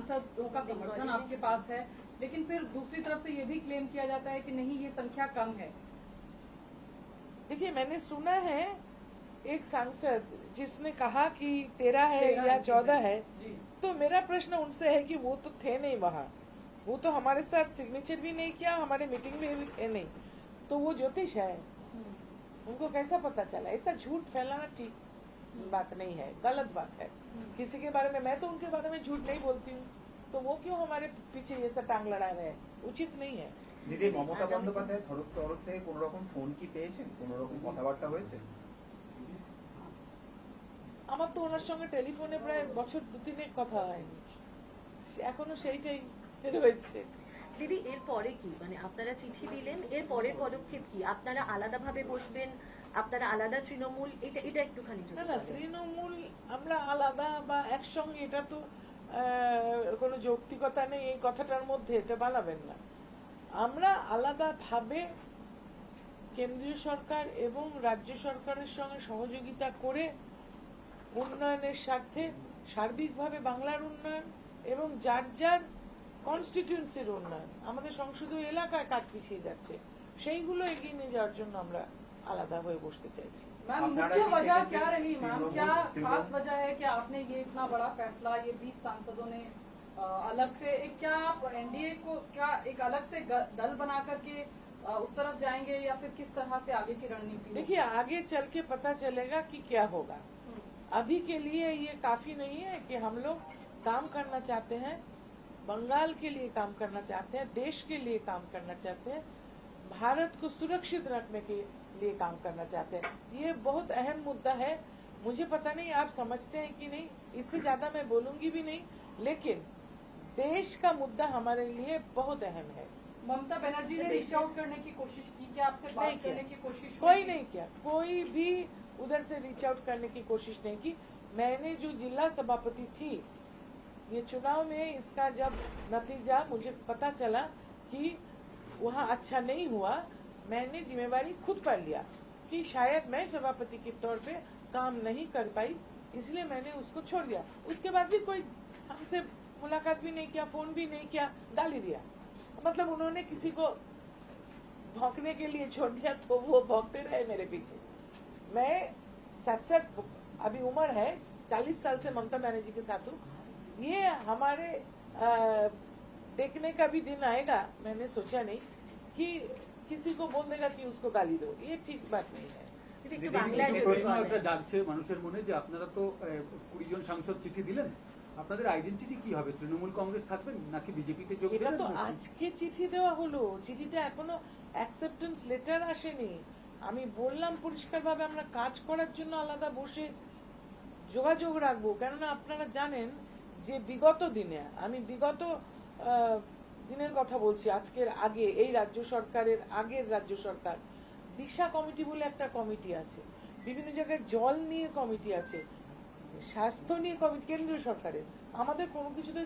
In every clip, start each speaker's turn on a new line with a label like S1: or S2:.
S1: सांसदों का समर्थन आपके पास है, लेकिन फिर दूसरी तरफ से ये भी क्लेम किया जाता है कि नहीं, ये संख्या कम है।
S2: देखिए, मैंने सुना है एक सांसद जिसने कहा कि 13 है या 14 है, तो मेरा प्रश्न उनसे है कि वो तो थे नहीं वहाँ, वो तो हमारे साथ सिग्नेचर भी नहीं किया, हमारे मीटिंग में भी थे नहीं, तो वो ज्योतिष है, उनको कैसा पता चला? ऐसा झूठ फैलाना ठीक बात नहीं है, गलत बात है। किसी के बारे में, मैं तो उनके बारे में झूठ नहीं बोलती हूँ, तो वो क्यों हमारे पीछे ये सब टांग लड़ा रहे हैं? उचित नहीं है।
S3: দিদি, মমতা বন্দ্যোপাধ্যায় তরফ থেকে কোন রকম ফোন কি পেয়েছেন? কোন রকম কথাবার্তা হয়েছে?
S2: আমার তো ওনার সঙ্গে টেলিফোনে প্রায় বছর 2-3 কথা হয়নি, এখনো সেইটাই রয়েছে।
S4: দিদি, এর পরে কি, মানে আপনারা চিঠি দিলেন, এর পরের পদক্ষেপ কি? আপনারা আলাদাভাবে বসবেন, আপনারা আলাদা তৃণমূল, এটা একটুখানি?
S2: না না, তৃণমূল আমরা আলাদা বা একসঙ্গে, এটা তো কোনো যৌক্তিকতা নেই এই কথাটার মধ্যে, এটা বানাবেন না। আমরা আলাদাভাবে কেন্দ্রীয় সরকার এবং রাজ্য সরকারের সঙ্গে সহযোগিতা করে উন্নয়নের স্বার্থে সার্বিকভাবে বাংলার উন্নয়ন এবং যার যার কনস্টিটিউয়েন্সির উন্নয়ন, আমাদের সংসদীয় এলাকায় কাজ পিছিয়ে যাচ্ছে, সেইগুলো এগিয়ে নিয়ে যাওয়ার জন্য আমরা আলাদা হয়ে বসতে চাইছি।
S1: मैम, मुख्य वजह क्या रही मैम? क्या खास वजह है कि आपने ये इतना बड़ा फैसला, ये 20 सांसदों ने अलग से क्या एनडीए को क्या एक अलग से दल बना करके उस तरफ जाएंगे, या फिर किस तरह से आगे की रणनीति?
S2: देखिए, आगे चल के पता चलेगा कि क्या होगा। अभी के लिए ये काफी नहीं है कि हम लोग काम करना चाहते हैं, बंगाल के लिए काम करना चाहते हैं, देश के लिए काम करना चाहते हैं, भारत को सुरक्षित रखने के लिए काम करना चाहते हैं। ये बहुत अहम मुद्दा है। मुझे पता नहीं आप समझते हैं कि नहीं, इससे ज्यादा मैं बोलूंगी भी नहीं, लेकिन देश का मुद्दा हमारे लिए बहुत अहम है।
S1: ममता बनर्जी ने रीच आउट करने की कोशिश की क्या? आपसे बात करने की कोशिश?
S2: कोई नहीं किया, कोई भी उधर से रीच आउट करने की कोशिश नहीं की। मैंने जो जिला सभापति थी, ये चुनाव में इसका जब नतीजा मुझे पता चला कि वहाँ अच्छा नहीं हुआ, मैंने जिम्मेवारी खुद पर लिया कि शायद मैं सभापति के तौर पे काम नहीं कर पाई, इसलिए मैंने उसको छोड़ दिया। उसके बाद भी कोई हमसे मुलाकात भी नहीं किया, फोन भी नहीं किया, गाली दिया। मतलब उन्होंने किसी को भौंकने के लिए छोड़ दिया, तो वो भौंकते रहे मेरे पीछे। मैं 67 अभी उम्र है, 40 साल से ममता बनर्जी के साथ हूँ। ये हमारे देखने का भी दिन आएगा, मैंने सोचा नहीं कि किसी को बोल देगा कि उसको गाली दो, ये ठीक बात नहीं है।
S5: জাগছে মানুষের মনে যে আপনারা তো 20 জন সাংসদ চিঠি দিলেন, আপনাদের আইডেন্টিটি কি হবে? তৃণমূল কংগ্রেস থাকবেন নাকি বিজেপিতে যোগ দেবেন?
S2: এটা তো আজকে চিঠি দেওয়া হলো, চিঠিটা এখনো অ্যাকসেপ্টেন্স লেটার আসেনি। আমি বললাম পরিষ্কারভাবে আমরা কাজ করার জন্য আলাদা বসে যোগাযোগ রাখবো, কেননা আপনারা জানেন যে বিগত দিনে, আমি বিগত দিনের কথা বলছি, আজকের আগে এই রাজ্য সরকারের আগের রাজ্য সরকার দিশা কমিটি বলে একটা কমিটি আছে, বিভিন্ন জায়গায় জল নিয়ে কমিটি আছে, স্বাস্থ্য নিয়ে কমিটি কেন্দ্রীয় সরকারের, আমাদের কোনো কিছুতে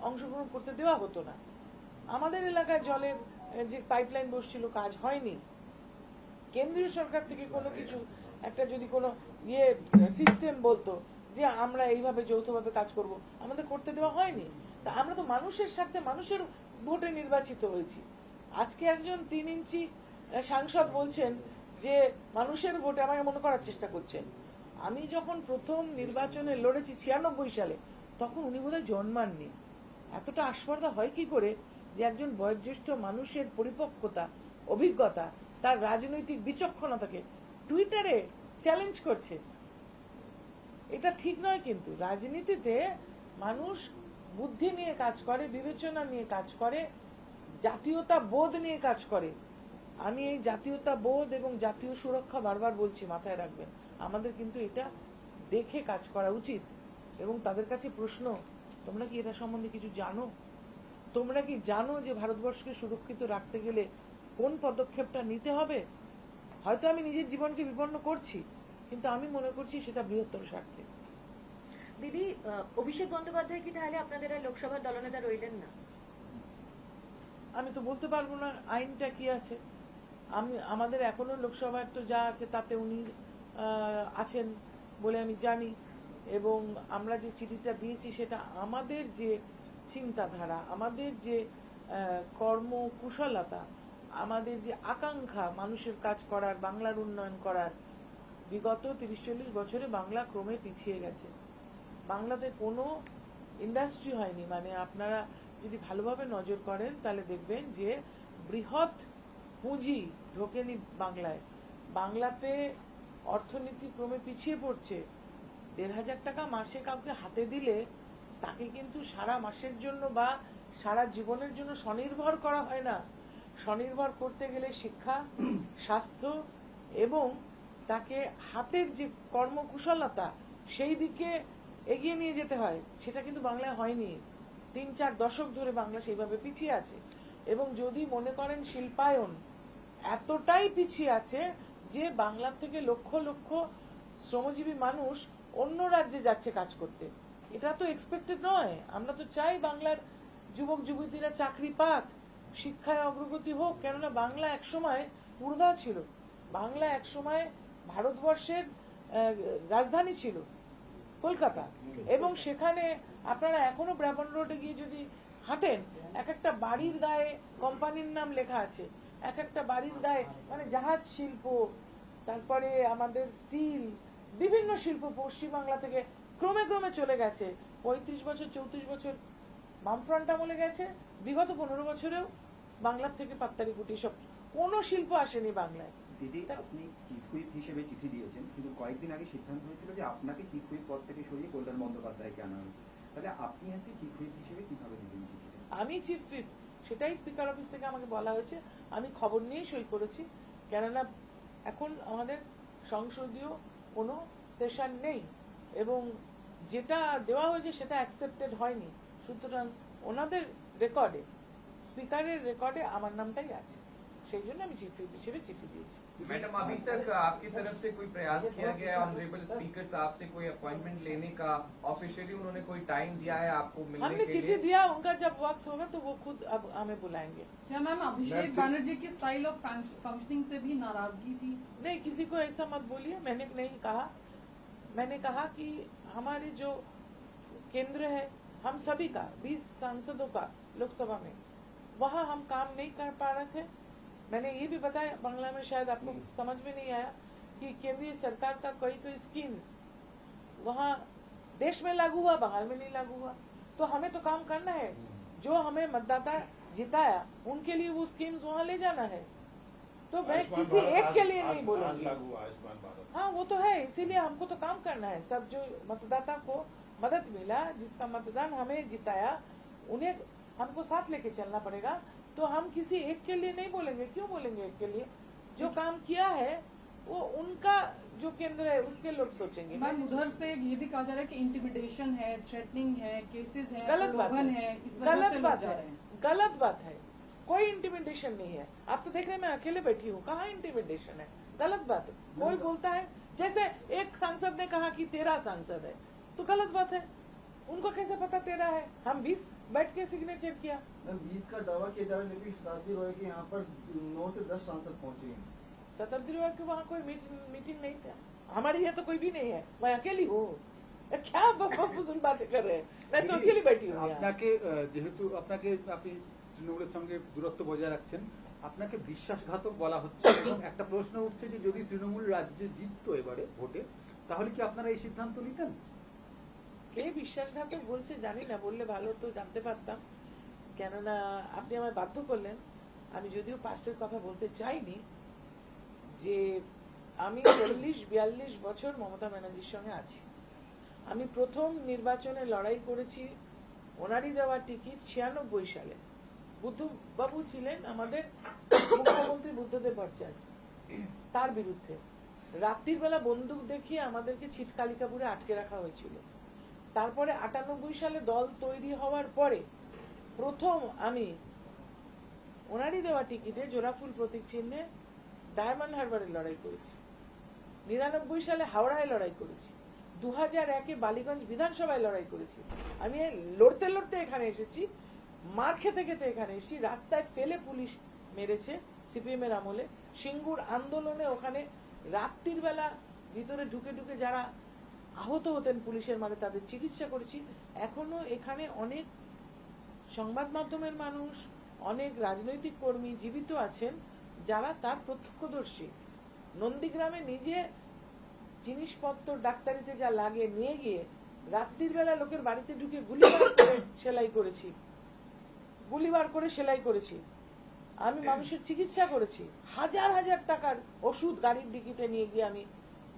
S2: অংশগ্রহণ করতে দেওয়া হতো না। আমাদের এলাকায় জলের যে পাইপলাইন বসছিল, কাজ হয়নি। কেন্দ্রীয় সরকার থেকে কোনো কিছু একটা যদি কোনো সিস্টেম বলতো যে আমরা এইভাবে যৌথভাবে কাজ করব, আমাদের করতে দেওয়া হয়নি। তা আমরা তো মানুষের সাথে মানুষের ভোটে নির্বাচিত হয়েছি। আজকে একজন 3 ইঞ্চি সাংসদ বলছেন যে মানুষের ভোটে, আমাকে মনে করার চেষ্টা করছেন। আমি যখন প্রথম নির্বাচনে লড়েছি 96 সালে, তখন উনি বোধহয় জন্মাননি। এতটা আস্পর্ধা হয় কি করে যে একজন বয়োজ্যেষ্ঠ মানুষের পরিপক্কতা, অভিজ্ঞতা, তার রাজনৈতিক বিচক্ষণতাকে টুইটারে চ্যালেঞ্জ করছে? এটা ঠিক নয়। কিন্তু রাজনীতিতে মানুষ বুদ্ধি নিয়ে কাজ করে, বিবেচনা নিয়ে কাজ করে, জাতীয়তা বোধ নিয়ে কাজ করে। আমি এই জাতীয়তা বোধ এবং জাতীয় সুরক্ষা বারবার বলছি, মাথায় রাখবেন। আমাদের কিন্তু এটা দেখে কাজ করা উচিত। এবং তাদের কাছে প্রশ্ন, তোমরা কি এটা সম্বন্ধে কিছু জানো? তোমরা কি জানো যে ভারতবর্ষকে সুরক্ষিত রাখতে গেলে কোন পদক্ষেপটা নিতে হবে? হয়তো আমি নিজের জীবনকে বিপন্ন করছি, কিন্তু আমি মনে করছি সেটা বৃহত্তর স্বার্থে।
S4: দিদি, অভিষেক বন্দ্যোপাধ্যায় কি তাহলে আপনাদের আর লোকসভার দলনেতা রইলেন না?
S2: আমি তো বলতে পারবো না আইনটা কি আছে। আমাদের এখনো লোকসভার তো যা আছে তাতে উনি আছেন বলে আমি জানি। এবং আমরা যে চিঠিটা দিয়েছি সেটা আমাদের যে চিন্তাধারা, আমাদের যে কর্মকুশলতা, আমাদের যে আকাঙ্ক্ষা মানুষের কাজ করার, বাংলার উন্নয়ন করার। বিগত 30-40 বছরে বাংলা ক্রমে পিছিয়ে গেছে। বাংলাতে কোনো ইন্ডাস্ট্রি হয়নি, মানে আপনারা যদি ভালোভাবে নজর করেন তাহলে দেখবেন যে বৃহৎ পুঁজি ঢোকেনি বাংলায়। বাংলাতে অর্থনীতি ক্রমে পিছিয়ে পড়ছে। 1,500 টাকা মাসে কাউকে হাতে দিলে তাকে কিন্তু সারা মাসের জন্য বা সারা জীবনের জন্য স্বনির্ভর করা হয় না। স্বনির্ভর করতে গেলে শিক্ষা, স্বাস্থ্য এবং তাকে হাতের যে কর্মকুশলতা সেই দিকে এগিয়ে নিয়ে যেতে হয়। সেটা কিন্তু বাংলায় হয়নি। 3-4 দশক ধরে বাংলা সেইভাবে পিছিয়ে আছে। এবং যদি মনে করেন শিল্পায়ন এতটাই পিছিয়ে আছে যে বাংলার থেকে লক্ষ লক্ষ শ্রমজীবী মানুষ অন্য রাজ্যে যাচ্ছে কাজ করতে। এটা তো এক্সপেক্টেড নয়। আমরা তো চাই বাংলার যুবক যুবতীরা চাকরি পাক, শিক্ষায় অগ্রগতি হোক। কেননা বাংলা একসময় পূর্বা ছিল, বাংলা একসময় ভারতবর্ষের রাজধানী ছিল কলকাতা। এবং সেখানে আপনারা এখনো ব্রাহ্মণ রোডে গিয়ে যদি হাঁটেন, এক একটা বাড়ির গায়ে কোম্পানির নাম লেখা আছে, এক একটা বাড়ির গায়ে মানে জাহাজ শিল্প, তারপরে আমাদের স্টিল, বিভিন্ন শিল্প পশ্চিমবাংলা থেকে ক্রমে ক্রমে চলে গেছে। 35 বছর 34 বছর বামফ্রন্ট আমলে গেছে, বিগত 15 বছরেও বাংলার থেকে পাত্তারি কুটি সব কোনো শিল্প আসেনি বাংলায়।
S3: দিদি, আপনি চিফ হুইপ হিসেবে চিঠি দিয়েছেন, কিন্তু কয়েকদিন আগে সিদ্ধান্ত হয়েছিল যে আপনাকে চিফ হুইপ পদ থেকে সরিয়ে কল্যাণ বন্দ্যোপাধ্যায়কে আনা হয়েছে। তাহলে আপনি আজকে চিফ হুইপ হিসেবে কিভাবে দিলেন চিঠিটা?
S2: আমি চিফ হুইপ, সেটাই স্পিকার অফিস থেকে আমাকে বলা হয়েছে। আমি খবর নিয়েই সই করেছি, কেননা এখন আমাদের সংসদীয় কোনো সেশন নেই এবং যেটা দেওয়া হয়েছে সেটা অ্যাকসেপ্টেড হয়নি। সুতরাং ওনাদের রেকর্ডে, স্পিকারের রেকর্ডে আমার নামটাই আছে, সেই জন্য আমি চিফ হুইপ হিসেবে চিঠি দিয়েছি।
S6: मैडम, अभी तक आपकी तरफ से कोई प्रयास किया गया है ऑनरेबल स्पीकर साहब से कोई अपॉइंटमेंट लेने का? ऑफिशियली उन्होंने कोई टाइम दिया है आपको मिलने
S2: हमने
S6: के
S2: चिट्ठी
S6: लिए?
S2: दिया, उनका जब वक्त होगा तो वो खुद अब हमें बुलाएंगे।
S1: क्या मैम अभिषेक बनर्जी की स्टाइल ऑफ फंक्शनिंग से भी नाराजगी थी?
S2: नहीं, किसी को ऐसा मत बोलिए, मैंने नहीं कहा। मैंने कहा कि हमारे जो केंद्र है हम सभी का, 20 सांसदों का लोकसभा में, वहाँ हम काम नहीं कर पा रहे थे। मैंने ये भी बताया, बांग्ला में शायद आपको समझ में नहीं आया, कि केंद्रीय सरकार का कोई कोई स्कीम्स वहाँ देश में लागू हुआ, बंगाल में नहीं लागू हुआ। तो हमें तो काम करना है, जो हमें मतदाता जिताया उनके लिए वो स्कीम्स वहाँ ले जाना है। तो मैं किसी एक के लिए नहीं बोलूंगी। हाँ, वो तो है, इसीलिए हमको तो काम करना है। सब जो मतदाता को मदद मिला, जिसका मतदान हमें जिताया, उन्हें हमको साथ लेके चलना पड़ेगा। तो हम किसी एक के लिए नहीं बोलेंगे। क्यों बोलेंगे एक के लिए? जो काम किया है वो उनका जो केंद्र है उसके लोग सोचेंगे।
S1: मैम उधर से ये भी कहा जा रहा है कि इंटिमिडेशन है, थ्रेटनिंग है, केसेस है,
S2: गलत बात
S1: प्रलोभन
S2: है,
S1: इस वजह
S2: गलत
S1: से लोग
S2: बात
S1: जा
S2: है,
S1: रहे हैं।
S2: गलत बात है। कोई इंटिमिडेशन नहीं है। आप तो देख रहे हैं मैं अकेले बैठी हूँ, कहाँ इंटिमिडेशन है? गलत बात है। कोई बोलता है, जैसे एक सांसद ने कहा कि 13 सांसद है, तो गलत बात है। उनको कैसे पता 13 है? हम 20 बैठ के सिग्नेचर किया।
S7: 20 का दावा किया जा रहा है, लेकिन शताब्दी रॉय के यहाँ पर 9 से 10 सांसद पहुंचे हैं।
S2: शताब्दी रोड के वहाँ कोई मीटिंग नहीं था। हमारे यहाँ तो कोई भी नहीं है, मैं अकेली हूँ। क्या फजूल बातें कर रहे हैं? मैं तो अकेली बैठी हूँ यहाँ।
S5: আপনাকে যেহেতু আপনাকে আপনি তৃণমূলের সঙ্গে দূরত্ব বজায় রাখছেন, আপনাকে বিশ্বাসঘাতক বলা হচ্ছে এবং একটা প্রশ্ন উঠছে যে যদি তৃণমূল রাজ্যে জিততো এবারে ভোটে, তাহলে কি আপনারা এই সিদ্ধান্ত নিতেন?
S2: কে বিশ্বাসঘাতক বলছে জানি না, বললে ভালো তো জানতে পারতাম। কেননা আপনি আমায় বাধ্য করলেন। আমি যদিও পাস্টের কথা বলতে চাইনি, যে আমি 40-42 বছর মমতা ব্যানার্জির সঙ্গে আছি। আমি প্রথম নির্বাচনে লড়াই করেছি ওনারই দেওয়া টিকিট 96 সালে। বুদ্ধবাবু ছিলেন আমাদের মুখ্যমন্ত্রী, বুদ্ধদেব ভট্টাচার্য, তার বিরুদ্ধে রাত্রির বেলা বন্দুক দেখিয়ে আমাদেরকে ছিটকালিকাপুরে আটকে রাখা হয়েছিল। তারপরে 98 সালে দল তৈরি হওয়ার পরে প্রথম আমি ওনারই দেওয়া টিকিটে জোড়াফুল প্রতীক চিহ্নে ডায়মন্ড হারবারে লড়াই করেছি। 99 সালে হাওড়ায় লড়াই করেছি। 2001-এ বালিগঞ্জ বিধানসভায় লড়াই করেছি। আমি লড়তে লড়তে এখানে এসেছি, মার খেতে খেতে এখানে এসেছি। রাস্তায় ফেলে পুলিশ মেরেছে সিপিএম এর আমলে। সিঙ্গুর আন্দোলনে ওখানে রাত্রির বেলা ভিতরে ঢুকে ঢুকে যারা আহত হতেন পুলিশের মারে, তাদের চিকিৎসা করেছি। এখনো এখানে অনেক সংবাদ মাধ্যমের মানুষ, অনেক রাজনৈতিক কর্মী জীবিত আছেন যারা তার প্রত্যক্ষদর্শী। নন্দীগ্রামে নিজে জিনিসপত্র ডাক্তারিতে যা লাগে নিয়ে গিয়ে রাত্রির বেলা লোকের বাড়িতে ঢুকে গুলিবার করে সেলাই করেছি, গুলিবার করে সেলাই করেছি। আমি মানুষের চিকিৎসা করেছি, হাজার হাজার টাকার ওষুধ গাড়ির ডিকিতে নিয়ে গিয়ে আমি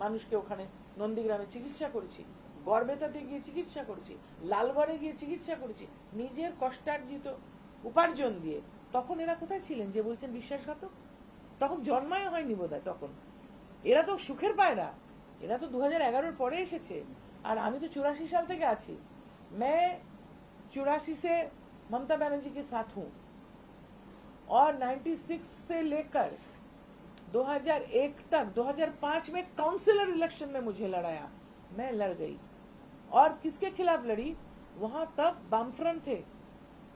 S2: মানুষকে ওখানে নন্দীগ্রামে চিকিৎসা করেছি, গড়বেতাতে গিয়ে চিকিৎসা করেছি, লালগড়ে গিয়ে চিকিৎসা করেছি নিজের কষ্টার্জিত উপার্জন দিয়ে। তখন এরা কোথায় ছিলেন যে বলছেন বিশ্বাসঘাতক? তখন জন্মায় হয়নি বোধহয় তখন। এরা তো সুখের পায়রা, এরা তো 2011 পরে এসেছে, আর আমি তো 84 साल থেকে আছি। मैं 84 से ममता बनर्जी के साथ हूँ और 96 से लेकर 2001 तक 2005 में काउंसिलर इलेक्शन में मुझे लड़ाया, मैं लड़ गई। और किसके खिलाफ लड़ी? वहां तब बामफ्रंट थे,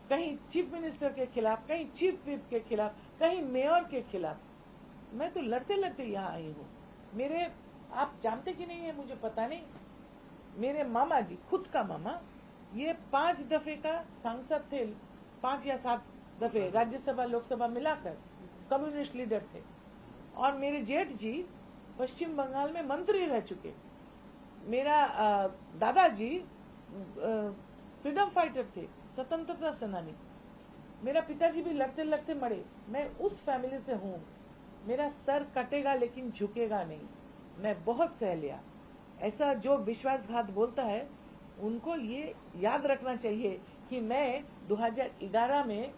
S2: कहीं चीफ मिनिस्टर के खिलाफ, कहीं चीफ विप के खिलाफ, कहीं मेयर के खिलाफ। मैं तो लड़ते लड़ते यहाँ आई हूँ। मेरे, आप जानते कि नहीं है मुझे पता नहीं, मेरे मामा जी, खुद का मामा, ये 5 दफे का सांसद थे, 5 या 7 दफे राज्यसभा लोकसभा मिलाकर कम्युनिस्ट लीडर थे। और मेरे जेठ जी पश्चिम बंगाल में मंत्री रह चुके। मेरा दादाजी फ्रीडम फाइटर थे, स्वतंत्रता सेनानी। मेरा पिताजी भी लड़ते लड़ते मरे। मैं उस फैमिली से हूँ। मेरा सर कटेगा लेकिन झुकेगा नहीं। मैं बहुत सह लिया। ऐसा जो विश्वासघात बोलता है उनको ये याद रखना चाहिए कि मैं 2011 में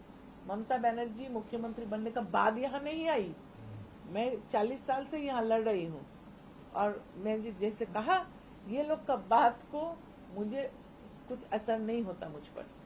S2: ममता बनर्जी मुख्यमंत्री बनने का बाद यहाँ नहीं आई। मैं 40 साल से यहाँ लड़ रही हूँ। और मैं जैसे कहा, ये लोग का बात को मुझे कुछ असर नहीं होता मुझ पर।